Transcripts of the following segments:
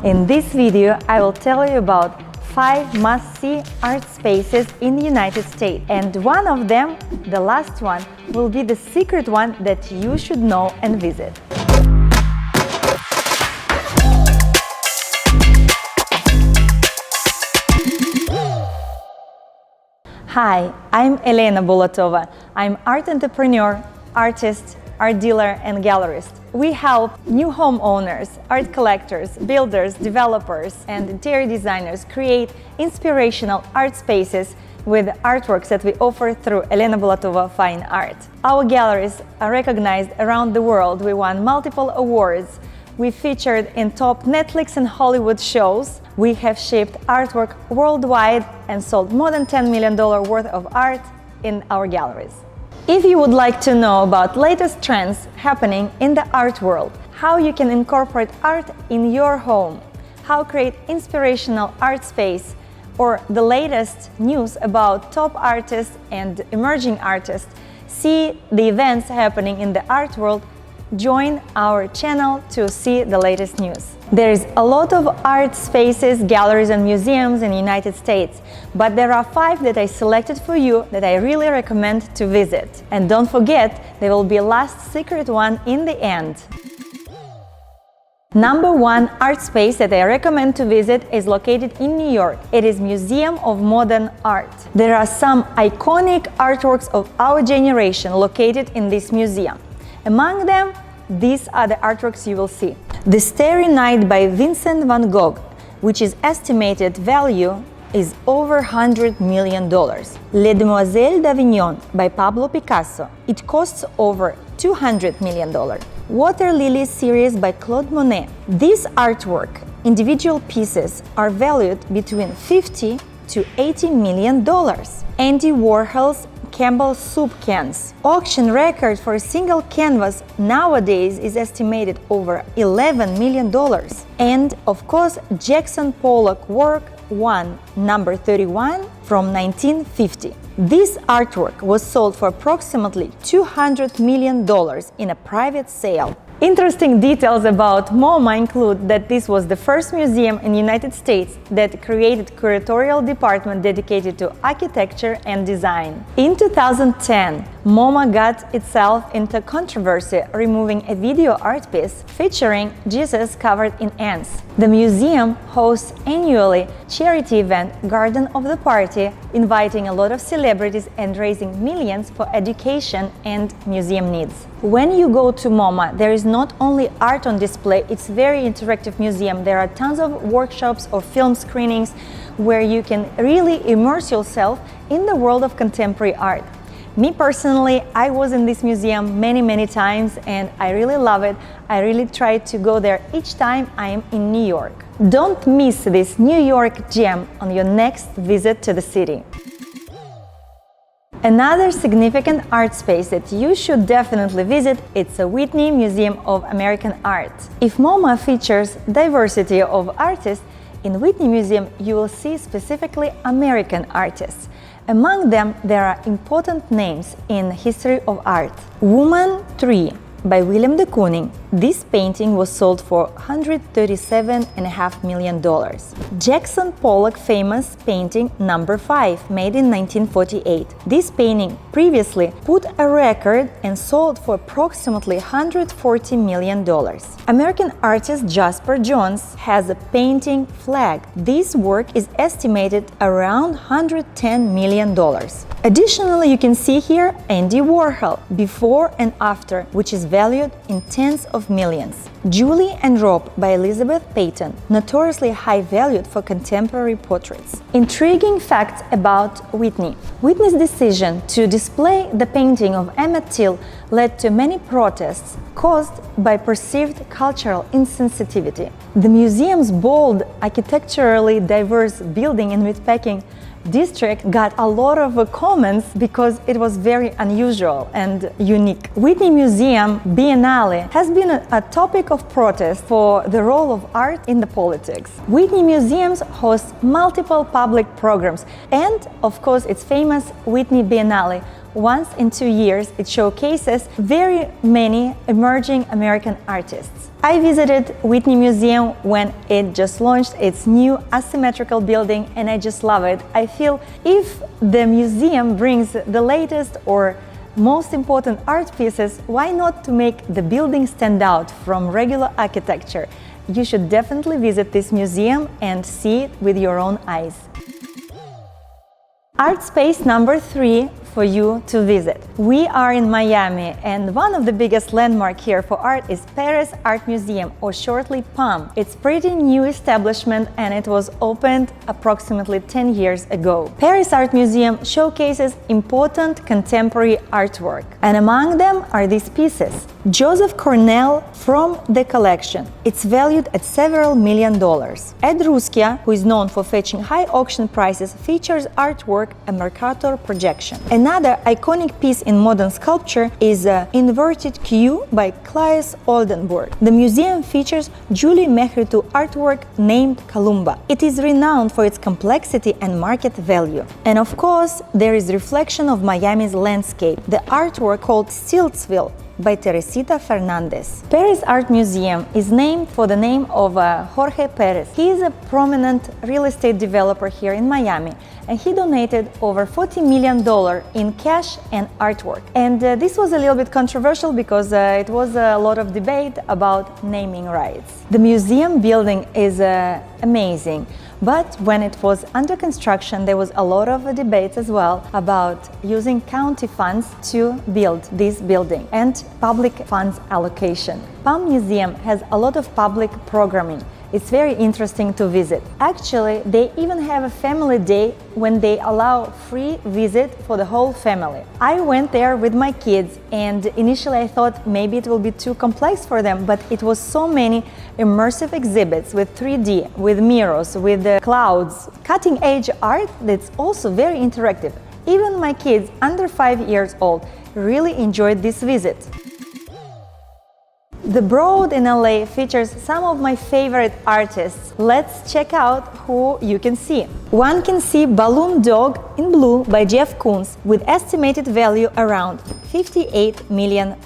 In this video, I will tell you about 5 must-see art spaces in the United States, and one of them, the last one, will be the secret one that you should know and visit. Hi, I'm Elena Bulatova. I'm art entrepreneur, artist, art dealer and gallerist. We help new homeowners, art collectors, builders, developers and interior designers create inspirational art spaces with artworks that we offer through Elena Bulatova Fine Art. Our galleries are recognized around the world. We won multiple awards. We featured in top Netflix and Hollywood shows. We have shipped artwork worldwide and sold more than $10 million worth of art in our galleries. If you would like to know about latest trends happening in the art world, how you can incorporate art in your home, how create inspirational art space, or the latest news about top artists and emerging artists, see the events happening in the art world, join our channel to see the latest news. There is a lot of art spaces, galleries and museums in the United States, but there are 5 that I selected for you that I really recommend to visit. And don't forget, there will be a last secret one in the end. Number 1 art space that I recommend to visit is located in New York. It is Museum of Modern Art. There are some iconic artworks of our generation located in this museum. Among them, these are the artworks you will see. The Starry Night by Vincent van Gogh, which is estimated value is over $100 million. Les Demoiselles d'Avignon by Pablo Picasso. It costs over $200 million. Water Lily series by Claude Monet. This artwork, individual pieces, are valued between $50 to $80 million. Andy Warhol's Campbell soup cans. Auction record for a single canvas nowadays is estimated over $11 million. And of course, Jackson Pollock work 1, number 31 from 1950. This artwork was sold for approximately $200 million in a private sale. Interesting details about MoMA include that this was the first museum in the United States that created a curatorial department dedicated to architecture and design. In 2010, MoMA got itself into controversy, removing a video art piece featuring Jesus covered in ants. The museum hosts annually charity event Garden of the Party, inviting a lot of celebrities and raising millions for education and museum needs. When you go to MoMA, there is not only art on display, it's a very interactive museum. There are tons of workshops or film screenings where you can really immerse yourself in the world of contemporary art. Me personally, I was in this museum many times and I really love it. I really try to go there each time I am in New York. Don't miss this New York gem on your next visit to the city. Another significant art space that you should definitely visit is the Whitney Museum of American Art. If MoMA features diversity of artists, in Whitney Museum you will see specifically American artists. Among them, there are important names in the history of art. Woman 3 by William de Kooning. This painting was sold for $137.5 million. Jackson Pollock famous painting number 5, made in 1948. This painting previously put a record and sold for approximately $140 million. American artist Jasper Johns has a painting Flag. This work is estimated around $110 million. Additionally, you can see here Andy Warhol, before and after, which is valued in tens of millions. Julie and Rob by Elizabeth Peyton, notoriously high valued for contemporary portraits. Intriguing facts about Whitney. Whitney's decision to display the painting of Emmett Till led to many protests caused by perceived cultural insensitivity. The museum's bold, architecturally diverse building in Meatpacking district got a lot of comments because it was very unusual and unique. Whitney Museum Biennale has been a topic of protest for the role of art in the politics. Whitney Museums hosts multiple public programs, and of course its famous Whitney Biennale. Once in 2 years, it showcases very many emerging American artists. I visited Whitney Museum when it just launched its new asymmetrical building, and I just love it. I feel if the museum brings the latest or most important art pieces, why not to make the building stand out from regular architecture? You should definitely visit this museum and see it with your own eyes. Art space number 3 for you to visit. We are in Miami, and one of the biggest landmarks here for art is Pérez Art Museum, or shortly PAMM. It's pretty new establishment and it was opened approximately 10 years ago. Pérez Art Museum showcases important contemporary artwork, and among them are these pieces. Joseph Cornell from the collection. It's valued at several $1 million. Ed Ruskia, who is known for fetching high auction prices, features artwork a Mercator projection. Another iconic piece in modern sculpture is Inverted Q by Claes Oldenburg. The museum features Julie Mehretu artwork named Columba. It is renowned for its complexity and market value. And of course, there is reflection of Miami's landscape, the artwork called Stiltsville by Teresita Fernandez. Pérez Art Museum is named for the name of Jorge Pérez. He is a prominent real estate developer here in Miami, and he donated over $40 million in cash and artwork. And this was a little bit controversial because it was a lot of debate about naming rights. The museum building is amazing. But when it was under construction, there was a lot of debates as well about using county funds to build this building and public funds allocation. PAMM Museum has a lot of public programming. It's very interesting to visit. Actually, they even have a family day when they allow free visit for the whole family. I went there with my kids, and initially I thought maybe it will be too complex for them, but it was so many immersive exhibits with 3D, with mirrors, with the clouds, cutting-edge art that's also very interactive. Even my kids under 5 years old really enjoyed this visit. The Broad in LA features some of my favorite artists. Let's check out who you can see. One can see Balloon Dog in Blue by Jeff Koons with estimated value around $58 million.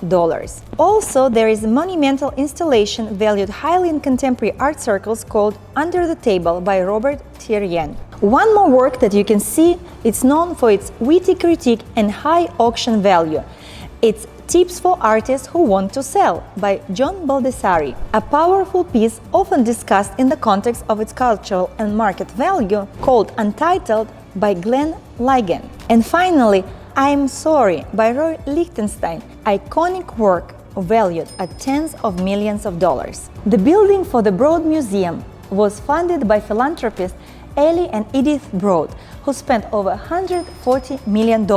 Also, there is a monumental installation valued highly in contemporary art circles called Under the Table by Robert Thierrien. One more work that you can see, it's known for its witty critique and high auction value. It's Tips for Artists Who Want to Sell by John Baldessari, a powerful piece often discussed in the context of its cultural and market value, called Untitled by Glenn Ligon. And finally, I'm Sorry by Roy Lichtenstein, iconic work valued at tens of millions of dollars. The building for the Broad Museum was funded by philanthropists Ellie and Edith Broad, who spent over $140 million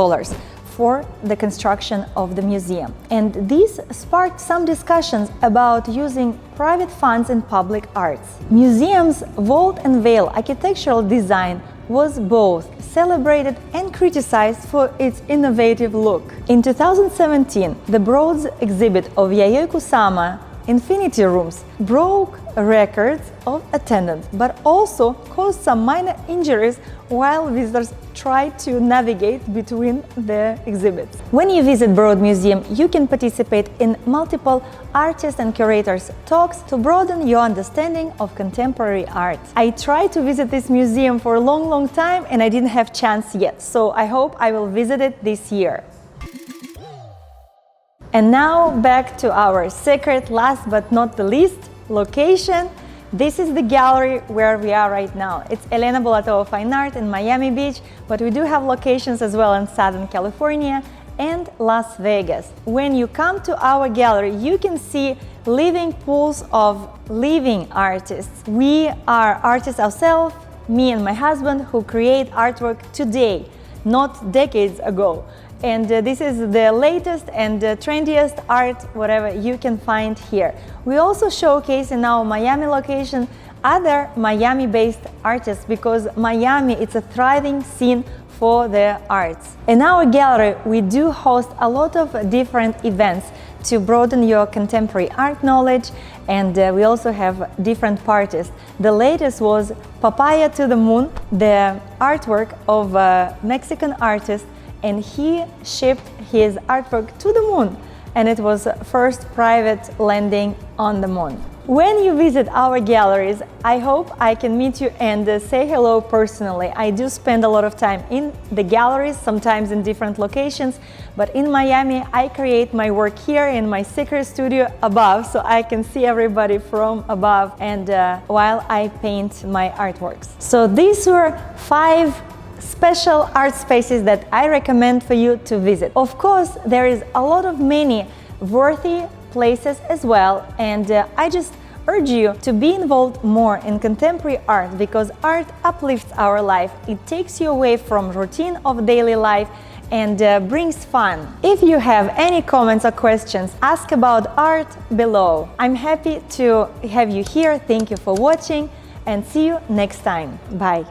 for the construction of the museum. And this sparked some discussions about using private funds in public arts. Museum's vault and veil architectural design was both celebrated and criticized for its innovative look. In 2017, the Broad's exhibit of Yayoi Kusama, Infinity Rooms, broke records of attendance, but also caused some minor injuries while visitors tried to navigate between the exhibits. When you visit Broad Museum, you can participate in multiple artists and curators talks to broaden your understanding of contemporary art. I tried to visit this museum for a long time and I didn't have chance yet, so I hope I will visit it this year. And now back to our secret, last but not the least, location. This is the gallery where we are right now. It's Elena Bulatova Fine Art in Miami Beach, but we do have locations as well in Southern California and Las Vegas. When you come to our gallery, you can see living pools of living artists. We are artists ourselves, me and my husband, who create artwork today, not decades ago. And this is the latest and trendiest art, whatever you can find here. We also showcase in our Miami location other Miami-based artists, because Miami is a thriving scene for the arts. In our gallery, we do host a lot of different events to broaden your contemporary art knowledge, and we also have different parties. The latest was Papaya to the Moon, the artwork of a Mexican artist, and he shipped his artwork to the moon, and it was first private landing on the moon. When you visit our galleries, I hope I can meet you and say hello personally. I do spend a lot of time in the galleries, sometimes in different locations, but in Miami I create my work here in my secret studio above, so I can see everybody from above and while I paint my artworks. So these were 5 special art spaces that I recommend for you to visit. Of course, there is a lot of many worthy places as well, and I just urge you to be involved more in contemporary art, because art uplifts our life. It takes you away from routine of daily life and brings fun. If you have any comments or questions, ask about art below. I'm happy to have you here. Thank you for watching and see you next time. Bye.